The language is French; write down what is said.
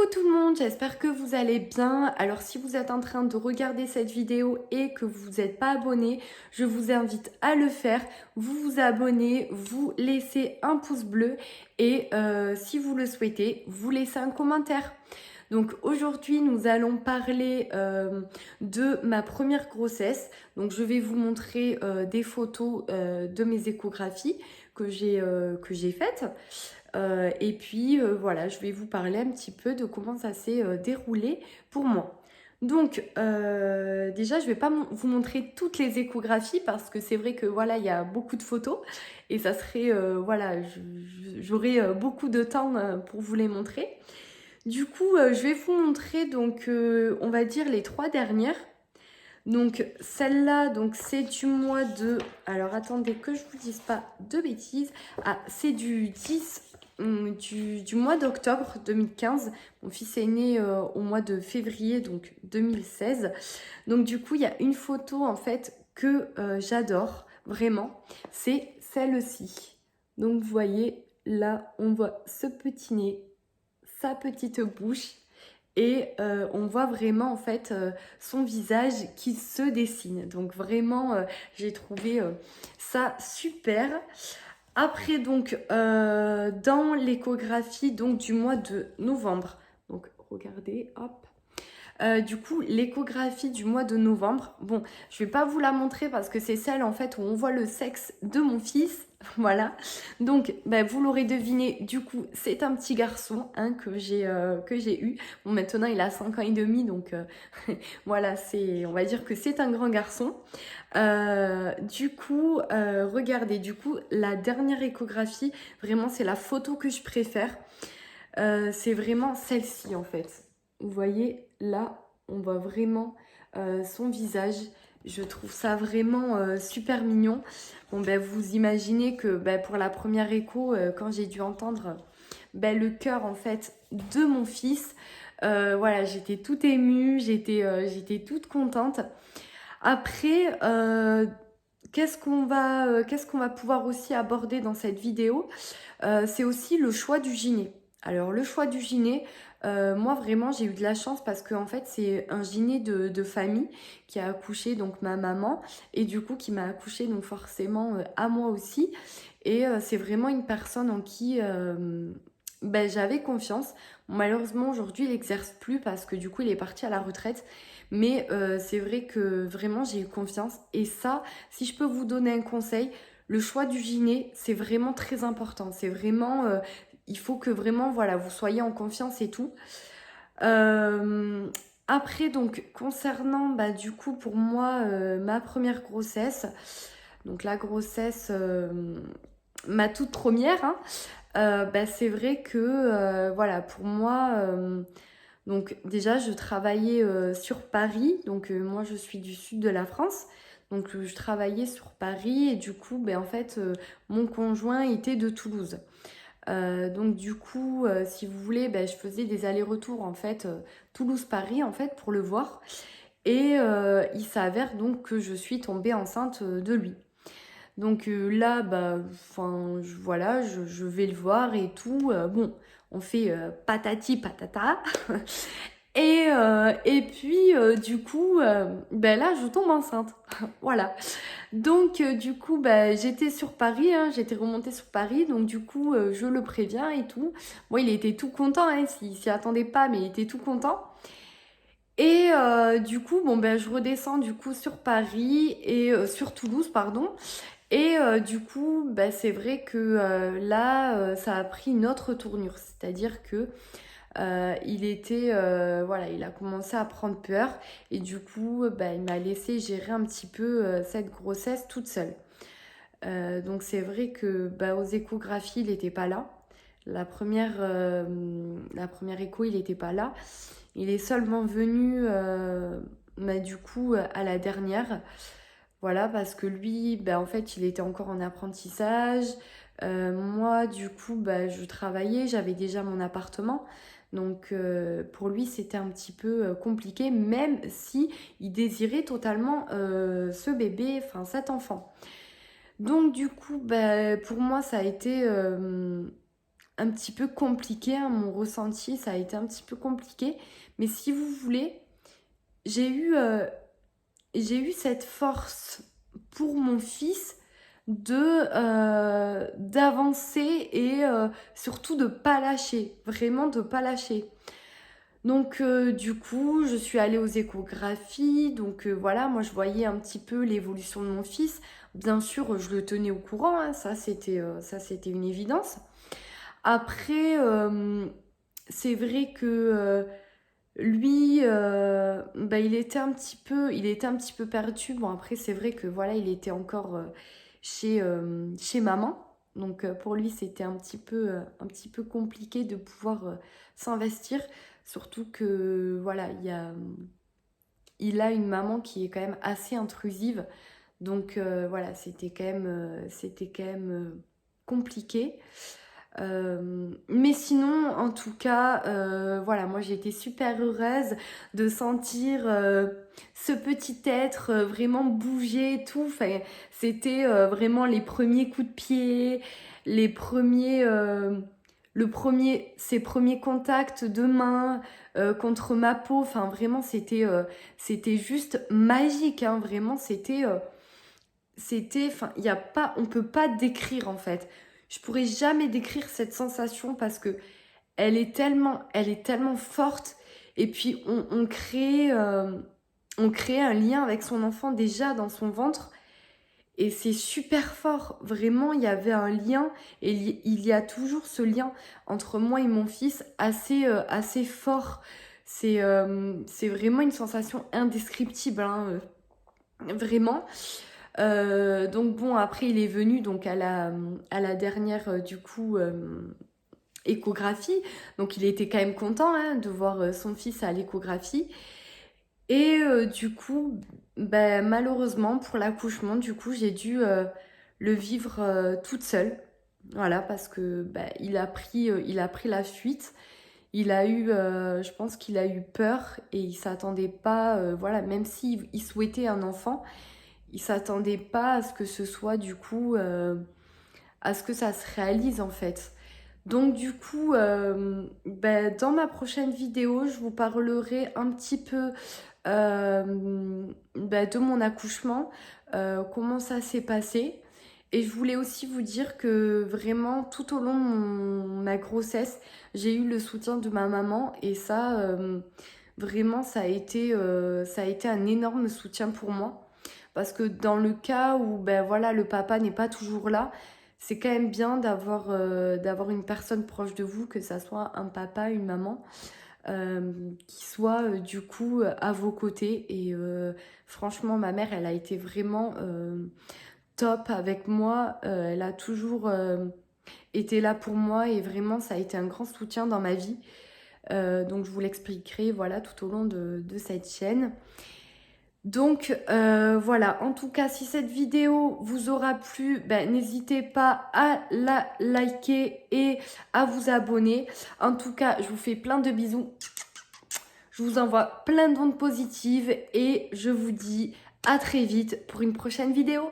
tout le monde, j'espère que vous allez bien. Alors si vous êtes en train de regarder cette vidéo et que vous n'êtes pas abonné, je vous invite à le faire. Vous vous abonnez, vous laissez un pouce bleu et si vous le souhaitez, vous laissez un commentaire. Donc aujourd'hui, nous allons parler de ma première grossesse. Donc je vais vous montrer des photos de mes échographies que j'ai faites. Et puis voilà, je vais vous parler un petit peu de comment ça s'est déroulé pour moi. Donc déjà, je vais pas vous montrer toutes les échographies parce que c'est vrai que voilà, il y a beaucoup de photos et ça serait voilà, j'aurais beaucoup de temps pour vous les montrer. Du coup, je vais vous montrer donc on va dire les 3 dernières. Donc celle-là, donc c'est du mois de... Alors attendez que je vous dise pas de bêtises. Ah, c'est du 10 du mois d'octobre 2015. Mon fils est né au mois de février, donc 2016. Donc du coup, il y a une photo en fait que j'adore vraiment. C'est celle-ci. Donc vous voyez, là, on voit ce petit nez, sa petite bouche. Et on voit vraiment en fait son visage qui se dessine. Donc vraiment, j'ai trouvé ça super. Après donc, dans l'échographie donc du mois de novembre. Donc regardez, hop. Du coup, l'échographie du mois de novembre, bon, je vais pas vous la montrer parce que c'est celle en fait où on voit le sexe de mon fils, voilà. Donc, vous l'aurez deviné, du coup, c'est un petit garçon hein, que j'ai eu. Bon, maintenant il a 5 ans et demi, donc voilà, on va dire que c'est un grand garçon. Du coup, regardez, du coup, la dernière échographie, vraiment, c'est la photo que je préfère. C'est vraiment celle-ci en fait. Vous voyez, là, on voit vraiment son visage. Je trouve ça vraiment super mignon. Bon, vous imaginez que pour la première écho, quand j'ai dû entendre le cœur en fait de mon fils, voilà, j'étais toute émue, j'étais toute contente. Après, qu'est-ce qu'on va pouvoir aussi aborder dans cette vidéo? C'est aussi le choix du gyné. Alors le choix du gyné, moi vraiment j'ai eu de la chance parce que en fait c'est un gyné de famille qui a accouché donc ma maman et du coup qui m'a accouché donc forcément à moi aussi et c'est vraiment une personne en qui j'avais confiance. Bon, malheureusement aujourd'hui il n'exerce plus parce que du coup il est parti à la retraite mais c'est vrai que vraiment j'ai eu confiance et ça si je peux vous donner un conseil, le choix du gyné, c'est vraiment très important. C'est vraiment, il faut que vraiment, voilà, vous soyez en confiance et tout. Euh, Après, donc, concernant, du coup, pour moi, ma première grossesse, donc la grossesse, ma toute première, hein, c'est vrai que, voilà, pour moi, donc déjà, je travaillais sur Paris. Donc moi, je suis du sud de la France. Donc je travaillais sur Paris et du coup, en fait, mon conjoint était de Toulouse. Donc du coup, si vous voulez, je faisais des allers-retours en fait Toulouse-Paris en fait pour le voir. Et il s'avère donc que je suis tombée enceinte de lui. Donc là, voilà, je vais le voir et tout. Bon, on fait patati patata. Et puis, du coup, là, je tombe enceinte. Voilà. Donc, du coup, j'étais sur Paris, hein, j'étais remontée sur Paris. Donc, du coup, je le préviens et tout. Moi, il était tout content, hein, il s'y attendait pas, mais il était tout content. Et du coup, je redescends du coup sur Paris et sur Toulouse, pardon. Et du coup, c'est vrai que là, ça a pris une autre tournure. C'est-à-dire que il était, voilà, il a commencé à prendre peur et du coup, il m'a laissé gérer un petit peu cette grossesse toute seule. Donc c'est vrai que aux échographies, il n'était pas là. La première écho, il n'était pas là. Il est seulement venu, du coup, à la dernière. Voilà, parce que lui, en fait, il était encore en apprentissage. Moi, du coup, je travaillais, j'avais déjà mon appartement. Donc, pour lui, c'était un petit peu compliqué, même si il désirait totalement ce bébé, enfin cet enfant. Donc, du coup, pour moi, ça a été un petit peu compliqué, hein, mon ressenti, ça a été un petit peu compliqué. Mais si vous voulez, j'ai eu cette force pour mon fils d'avancer et surtout de pas lâcher, vraiment de pas lâcher. Donc du coup, je suis allée aux échographies, donc voilà, moi je voyais un petit peu l'évolution de mon fils. Bien sûr, je le tenais au courant, hein, ça c'était une évidence. Après, c'est vrai que lui, bah, il était un petit peu perdu. Bon, après, c'est vrai que voilà, il était encore chez maman. Donc, pour lui, c'était un petit peu compliqué de pouvoir s'investir. Surtout que, voilà, il a une maman qui est quand même assez intrusive. Donc, voilà, c'était quand même compliqué. Mais sinon, en tout cas, voilà, moi j'ai été super heureuse de sentir ce petit être vraiment bouger et tout. Enfin, c'était vraiment les premiers coups de pied, ses premiers contacts de main contre ma peau. Enfin, vraiment, c'était juste magique, hein, vraiment, enfin, on peut pas décrire en fait. Je pourrais jamais décrire cette sensation parce que elle est tellement forte. Et puis on crée un lien avec son enfant déjà dans son ventre. Et c'est super fort. Vraiment, il y avait un lien. Et il y a toujours ce lien entre moi et mon fils assez fort. C'est vraiment une sensation indescriptible, hein, vraiment. Donc bon, après il est venu donc à la dernière du coup échographie. Donc il était quand même content, hein, de voir son fils à l'échographie. Et du coup, ben, malheureusement pour l'accouchement, du coup j'ai dû le vivre toute seule. Voilà, parce que ben, il a pris la fuite. Je pense qu'il a eu peur et il s'attendait pas, voilà, même s'il souhaitait un enfant, il s'attendait pas à ce que ce soit du coup, à ce que ça se réalise en fait. Donc du coup, ben, dans ma prochaine vidéo, je vous parlerai un petit peu ben, de mon accouchement, comment ça s'est passé. Et je voulais aussi vous dire que vraiment, tout au long de ma grossesse, j'ai eu le soutien de ma maman. Et ça, vraiment, ça a été un énorme soutien pour moi. Parce que dans le cas où ben, voilà, le papa n'est pas toujours là, c'est quand même bien d'avoir une personne proche de vous, que ça soit un papa, une maman, qui soit du coup à vos côtés. Et franchement, ma mère, elle a été vraiment top avec moi. Elle a toujours été là pour moi et vraiment, ça a été un grand soutien dans ma vie. Donc, je vous l'expliquerai voilà, tout au long de cette chaîne. Donc voilà, en tout cas, si cette vidéo vous aura plu, ben, n'hésitez pas à la liker et à vous abonner. En tout cas, je vous fais plein de bisous. Je vous envoie plein d'ondes positives et je vous dis à très vite pour une prochaine vidéo.